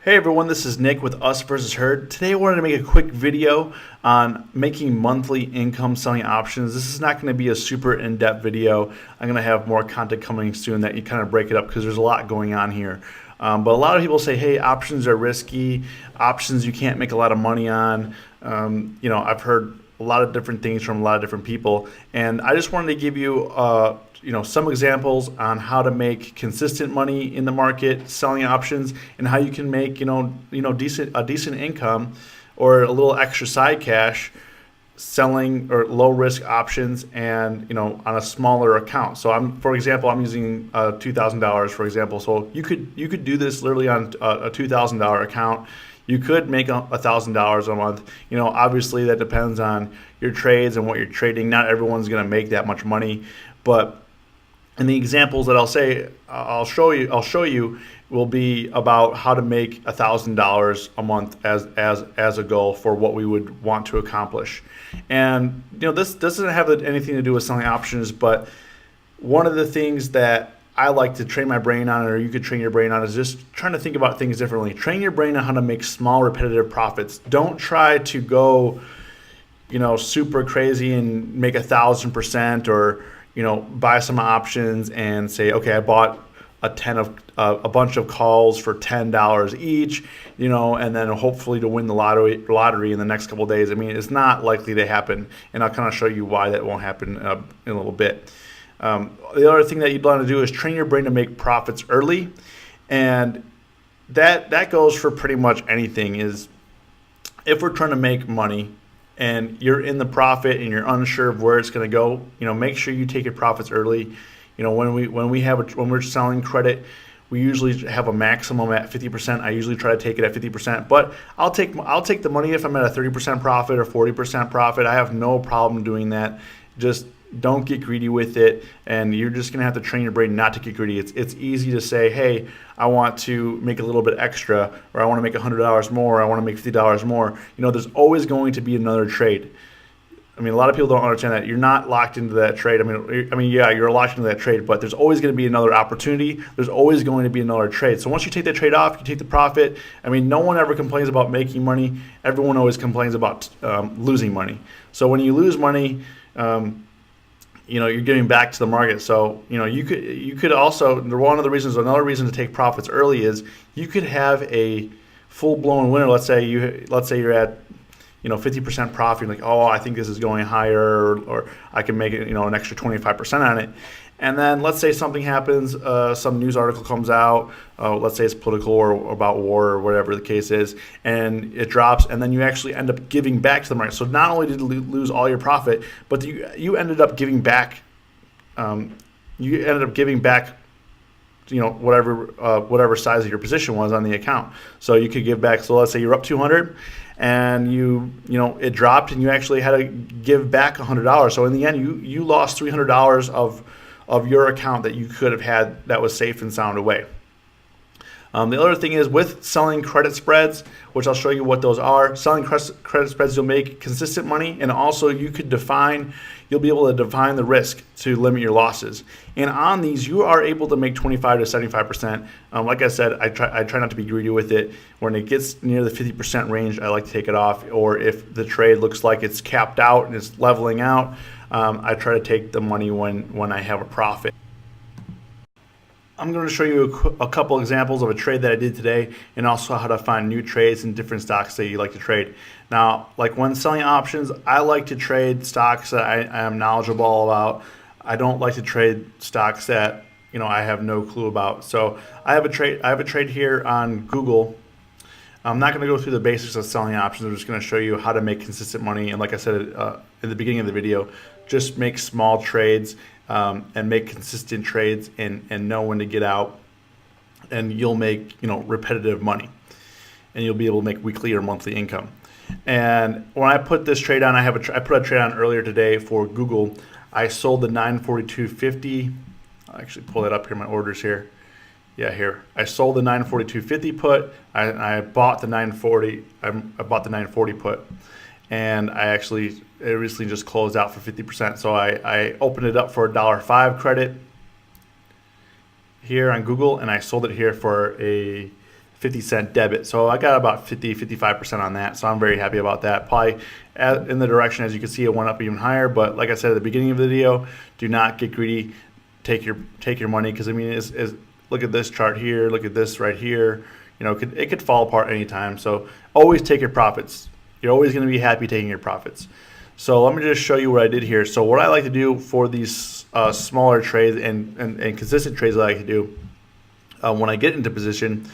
Hey everyone, this is Nick with Us versus Herd. Today I wanted to make a quick video on making monthly income selling options. This is not going to be a super in-depth video. I'm going to have more content coming soon that you kind of break it up because there's a lot going on here. But a lot of people say, hey, options are risky. Options you can't make a lot of money on. I've heard a lot of different things from a lot of different people, and I just wanted to give you some examples on how to make consistent money in the market selling options, and how you can make decent income or a little extra side cash selling or low risk options, and on a smaller account. So for example, I'm using $2,000 for example. So you could do this literally on a $2,000 account. You could make $1,000 a month. Obviously that depends on your trades and what you're trading. Not everyone's going to make that much money, but in the examples that I'll show you will be about how to make $1,000 a month as a goal for what we would want to accomplish. And this doesn't have anything to do with selling options, but one of the things that I like to train my brain on, or you could train your brain on, is just trying to think about things differently. Train your brain on how to make small repetitive profits. Don't try to go, super crazy and make 1,000%, or buy some options and say, okay, I bought a bunch of calls for $10 each, and then hopefully to win the lottery in the next couple of days. I mean, it's not likely to happen, and I'll kind of show you why that won't happen in a little bit. The other thing that you'd want to do is train your brain to make profits early, and that goes for pretty much anything. Is if we're trying to make money and you're in the profit and you're unsure of where it's going to go, make sure you take your profits early. When we're selling credit, we usually have a maximum at 50%. I usually try to take it at 50%, but I'll take the money if I'm at a 30% profit or 40% profit. I have no problem doing that. Just don't get greedy with it, and you're just gonna have to train your brain not to get greedy. It's easy to say, hey, I want to make a little bit extra, or I want to make $100 more, or I want to make $50 more. There's always going to be another trade. I mean, a lot of people don't understand that. You're not locked into that trade. Yeah, you're locked into that trade, but there's always going to be another opportunity. There's always going to be another trade. So once you take that trade off, you take the profit. No one ever complains about making money. Everyone always complains about losing money. So when you lose money, you're giving back to the market. So you could also, another reason to take profits early is you could have a full-blown winner. Let's say you're at 50% profit. You're like, oh, I think this is going higher, or I can make it an extra 25% on it. And then let's say something happens, some news article comes out, let's say it's political or about war or whatever the case is, and it drops, and then you actually end up giving back to the market. So not only did you lose all your profit, but you ended up giving back. Whatever size of your position was on the account. So you could give back. So let's say you're up 200, and it dropped, and you actually had to give back $100. So in the end, you lost $300 of your account that you could have had that was safe and sound away. The other thing is with selling credit spreads, which I'll show you what those are. Selling credit spreads, you'll make consistent money, and also you'll be able to define the risk to limit your losses. And on these, you are able to make 25 to 75%. Like I said, I try not to be greedy with it. When it gets near the 50% range, I like to take it off. Or if the trade looks like it's capped out and it's leveling out, I try to take the money when I have a profit. I'm going to show you a couple examples of a trade that I did today, and also how to find new trades in different stocks that you like to trade. Now, like when selling options, I like to trade stocks that I am knowledgeable about. I don't like to trade stocks that I have no clue about. So I have a trade here on Google. I'm not going to go through the basics of selling options. I'm just going to show you how to make consistent money. And like I said in the beginning of the video, just make small trades and make consistent trades, and know when to get out, and you'll make repetitive money, and you'll be able to make weekly or monthly income. And when I put this trade on, I put a trade on earlier today for Google. I sold the 942.50. I'll actually pull that up here, my orders here. Yeah, here. I sold the 942.50 put. I bought the 940. I bought the 940 put, and it recently just closed out for 50%. So I opened it up for $1.05 credit here on Google, and I sold it here for a 50-cent debit. So I got about 55% on that. So I'm very happy about that. Probably in the direction, as you can see, it went up even higher. But like I said at the beginning of the video, do not get greedy. Take your money, because I mean, look at this chart here. Look at this right here. You know, it could fall apart anytime. So always take your profits. You're always going to be happy taking your profits. So let me just show you what I did here. So what I like to do for these smaller trades and consistent trades that I like to do when I get into position,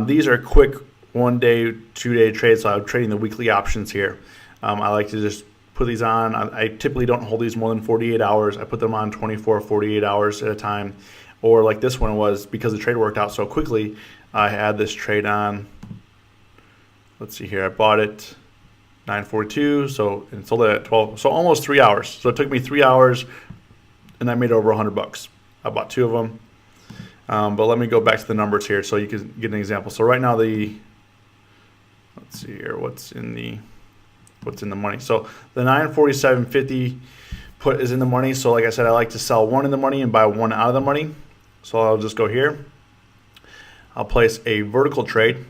these are quick 1 day, 2 day trades. So I'm trading the weekly options here. I like to just put these on. I typically don't hold these more than 48 hours. I put them on 24, 48 hours at a time. Or like this one was, because the trade worked out so quickly, I had this trade on. Let's see here. I bought it 9:42, so and sold it at 12. So almost 3 hours. So it took me 3 hours, and I made over $100. I bought 2 of them. But let me go back to the numbers here so you can get an example. So right now let's see here, what's in the money. So the 947.50 put is in the money. So like I said, I like to sell 1 in the money and buy 1 out of the money. So I'll just go here. I'll place a vertical trade.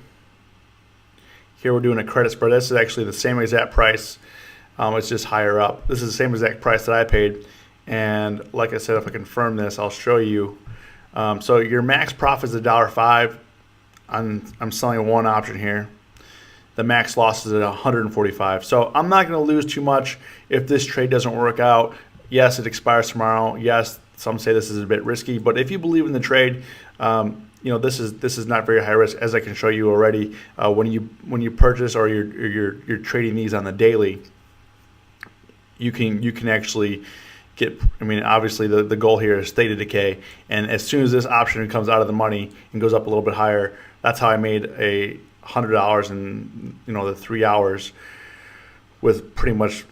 Here we're doing a credit spread. This is actually the same exact price. It's just higher up. This is the same exact price that I paid. And like I said, if I confirm this, I'll show you. So your max profit is $1.05. I'm selling 1 option here. The max loss is at 145. So I'm not going to lose too much if this trade doesn't work out. Yes, it expires tomorrow. Yes, some say this is a bit risky, but if you believe in the trade, you know, this is not very high risk, as I can show you already. When you purchase or you're trading these on the daily, you can actually get. I mean, obviously the goal here is theta decay, and as soon as this option comes out of the money and goes up a little bit higher, that's how I made $100 in, you know, the 3 hours with pretty much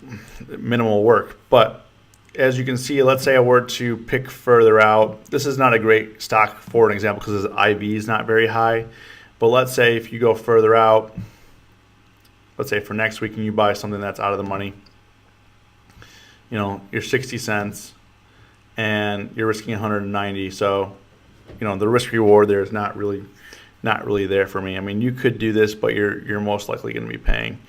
minimal work. But as you can see, let's say I were to pick further out. This is not a great stock for an example because the IV is not very high. But let's say if you go further out, let's say for next week, and you buy something that's out of the money, you know, you're 60 cents and you're risking 190. So, you know, the risk reward there is not really there for me. I mean, you could do this, but you're most likely going to be paying.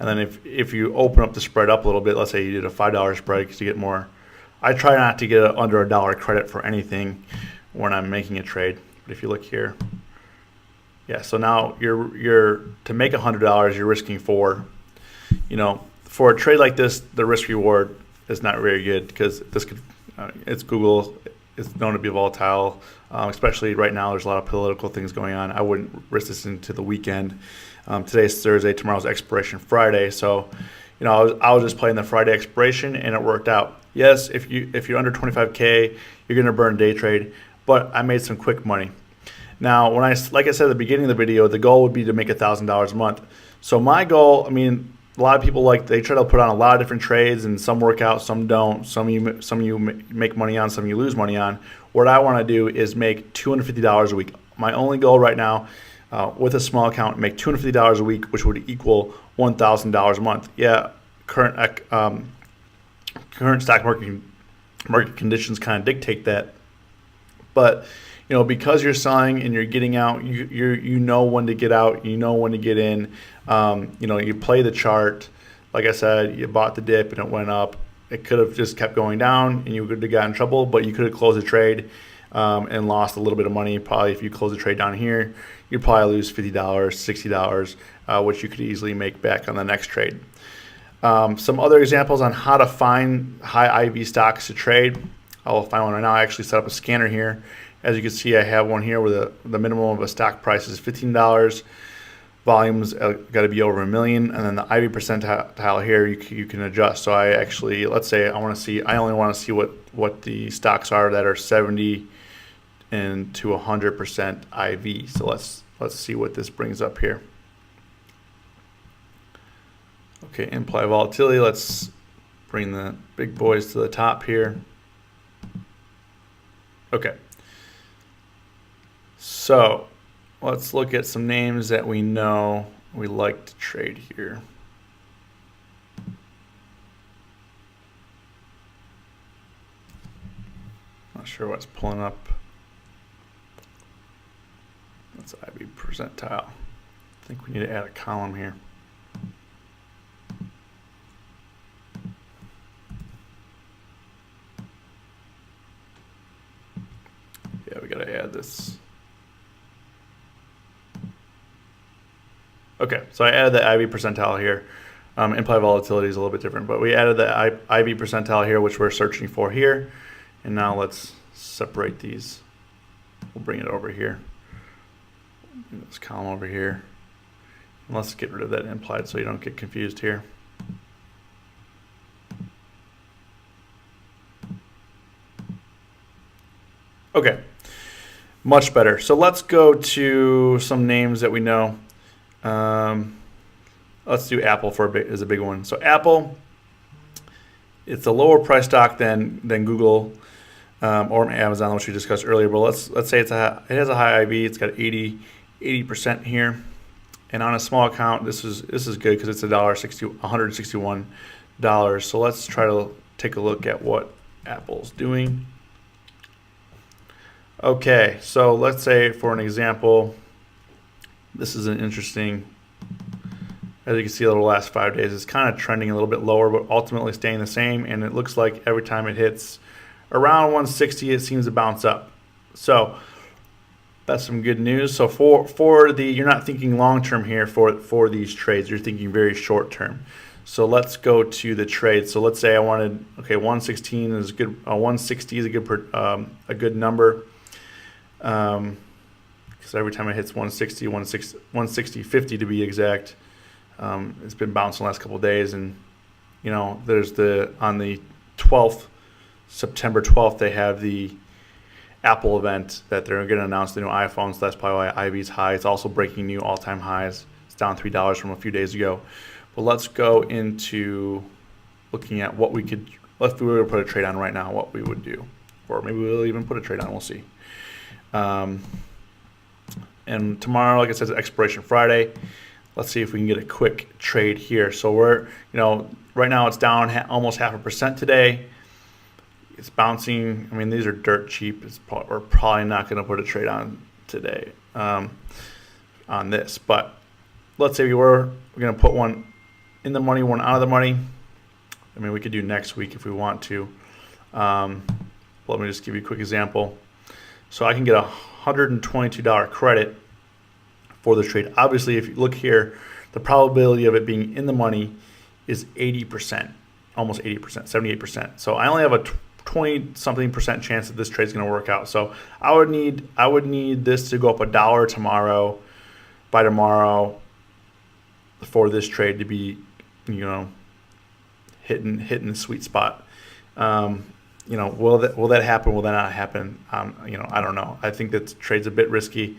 And then if you open up the spread up a little bit, let's say you did a $5 spread because you get more. I try not to get under $1 credit for anything when I'm making a trade. But if you look here, yeah. So now you're to make $100, you're risking 4. You know, for a trade like this, the risk reward is not very good because this could. It's Google. It's known to be volatile, especially right now. There's a lot of political things going on. I wouldn't risk this into the weekend. Today's Thursday, tomorrow's expiration Friday. So, you know, I was just playing the Friday expiration, and it worked out. Yes, if you're under 25K, you're going to burn day trade, but I made some quick money. Now, like I said at the beginning of the video, the goal would be to make $1,000 a month. So my goal, I mean, a lot of people they try to put on a lot of different trades, and some work out, some don't. Some you make money on, some you lose money on. What I want to do is make $250 a week. My only goal right now, with a small account, make $250 a week, which would equal $1,000 a month. Yeah, current stock market conditions kind of dictate that, but you know, because you're selling and you're getting out, you know when to get out, you know when to get in. You know, you play the chart. Like I said, you bought the dip and it went up. It could have just kept going down and you could have gotten in trouble, but you could have closed the trade and lost a little bit of money. Probably if you close the trade down here, you'd probably lose $50, $60, which you could easily make back on the next trade. Some other examples on how to find high IV stocks to trade. I'll find one right now. I actually set up a scanner here. As you can see, I have one here where the minimum of a stock price is $15. Volumes got to be over 1 million, and then the IV percentile here you can adjust. So I actually, let's say I only want to see what the stocks are that are 70 and to 100% IV. So let's see what this brings up here. Okay, implied volatility. Let's bring the big boys to the top here. Okay. So let's look at some names that we know we like to trade here. Not sure what's pulling up. That's IB percentile. I think we need to add a column here. Yeah, we gotta add this. Okay, so I added the IB percentile here. Implied volatility is a little bit different, but we added the IB percentile here, which we're searching for here. And now let's separate these. We'll bring it over here. This column over here. And let's get rid of that implied so you don't get confused here. Okay, much better. So let's go to some names that we know. Let's do Apple is a big one. So Apple, it's a lower price stock than Google or Amazon, which we discussed earlier. But let's say it has a high IB. It's got 80% here, and on a small account, this is good because it's $161. So let's try to take a look at what Apple's doing. Okay, so let's say for an example, this is an interesting. As you can see, over the last 5 days, it's kind of trending a little bit lower, but ultimately staying the same. And it looks like every time it hits around 160, it seems to bounce up. So that's some good news. So you're not thinking long term here for these trades. You're thinking very short term. So let's go to the trade. So let's say I wanted 116 is good. 160 is a good number. Because every time it hits 160, 50 to be exact. It's been bouncing the last couple of days, and there's on the 12th, September 12th, they have the Apple event that they're going to announce the new iPhones. So that's probably why IB is high. It's also breaking new all-time highs. It's down $3 from a few days ago. But let's go into looking at what we could. If we were to put a trade on right now, what we would do, or maybe we'll even put a trade on. We'll see. And tomorrow, like I said, is Expiration Friday. Let's see if we can get a quick trade here. So we're, right now it's down almost 0.5% today. It's bouncing. I mean, these are dirt cheap. We're probably not going to put a trade on today on this. But let's say we're going to put one in the money, one out of the money. I mean, we could do next week if we want to. Let me just give you a quick example. So I can get a $122 credit for the trade. Obviously, if you look here, the probability of it being in the money is 80%, almost 80%, 78%. So I only have a 20-something% chance that this trade is going to work out. So I would need this to go up $1 tomorrow, by tomorrow, for this trade to be, hitting the sweet spot. Will that happen? Will that not happen? I don't know. I think that trade's a bit risky.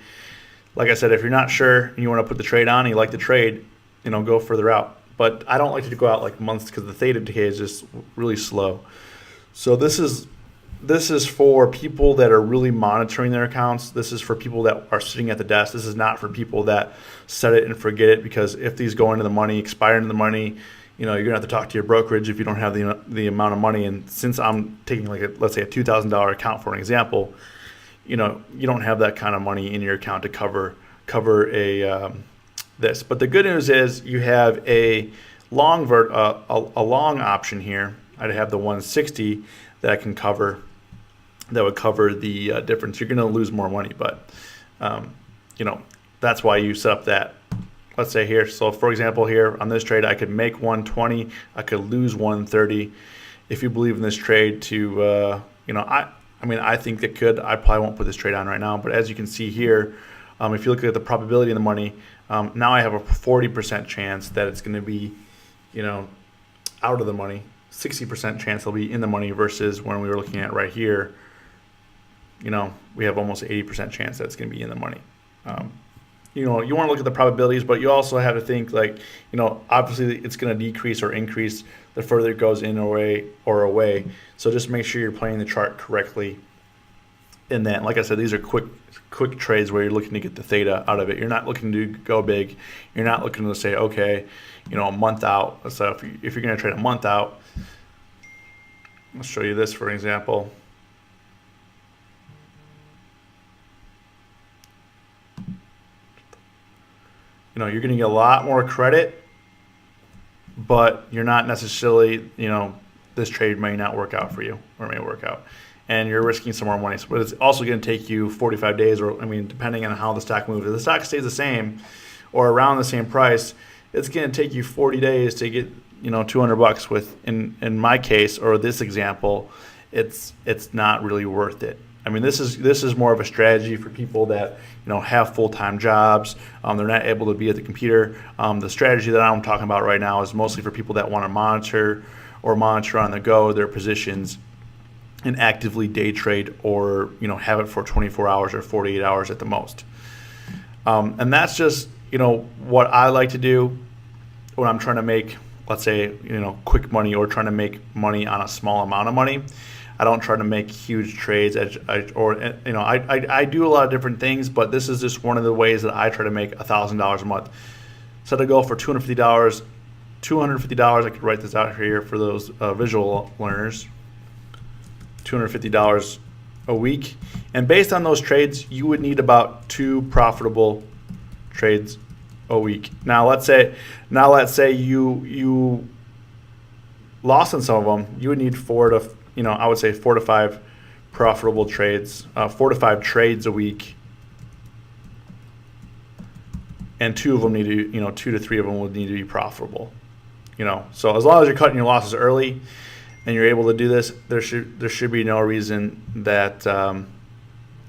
Like I said, if you're not sure and you want to put the trade on and you like the trade, go further out. But I don't like to go out like months because the theta decay is just really slow. So this is for people that are really monitoring their accounts. This is for people that are sitting at the desk. This is not for people that set it and forget it, because if these go into the money, expire into the money, you're going to have to talk to your brokerage if you don't have the amount of money. And since I'm taking let's say a $2,000 account for an example, you don't have that kind of money in your account to cover this. But the good news is you have a long option here. I'd have the 160 that I can cover. That would cover the difference. You're going to lose more money, but that's why you set up that. Let's say here. So for example, here on this trade, I could make 120. I could lose 130. If you believe in this trade, I think it could. I probably won't put this trade on right now, but as you can see here, if you look at the probability in the money, now I have a 40% chance that it's going to be, out of the money. 60% chance it'll be in the money versus when we were looking at right here, we have almost 80% chance that it's going to be in the money. You want to look at the probabilities, but you also have to think obviously it's going to decrease or increase the further it goes in or away. So just make sure you're playing the chart correctly. And then, like I said, these are quick trades where you're looking to get the theta out of it. You're not looking to go big. You're not looking to say, okay, a month out. So if you're going to trade a month out, I'll show you this for an example. you're going to get a lot more credit, but you're not necessarily, this trade may not work out for you or may work out. And you're risking some more money. But it's also going to take you 45 days, or depending on how the stock moves. If the stock stays the same or around the same price, it's going to take you 40 days to get, $200 with, in my case, or this example, it's not really worth it. This is more of a strategy for people that have full-time jobs. They're not able to be at the computer. The strategy that I'm talking about right now is mostly for people that want to monitor on the go their positions and actively day trade, or have it for 24 hours or 48 hours at the most. And that's just what I like to do when I'm trying to make, let's say, quick money, or trying to make money on a small amount of money. I don't try to make huge trades, I do a lot of different things, but this is just one of the ways that I try to make $1,000 a month. Set a goal for $250. I could write this out here for those visual learners. $250 a week, and based on those trades, you would need about 2 profitable trades a week. Now let's say you lost on some of them. You would need 4 to 5 profitable trades, 4 to 5 trades a week, and 2 of them need to, 2 to 3 of them would need to be profitable. So as long as you're cutting your losses early and you're able to do this, there should be no reason that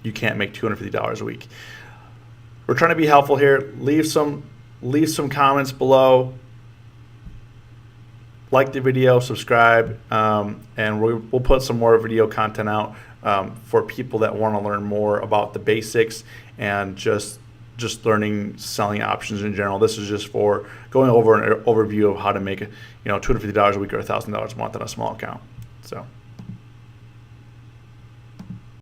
you can't make $250 a week. We're trying to be helpful here. Leave some comments below. Like the video, subscribe, and we'll put some more video content out for people that want to learn more about the basics and just learning selling options in general. This is just for going over an overview of how to make $250 a week or $1,000 a month on a small account. So.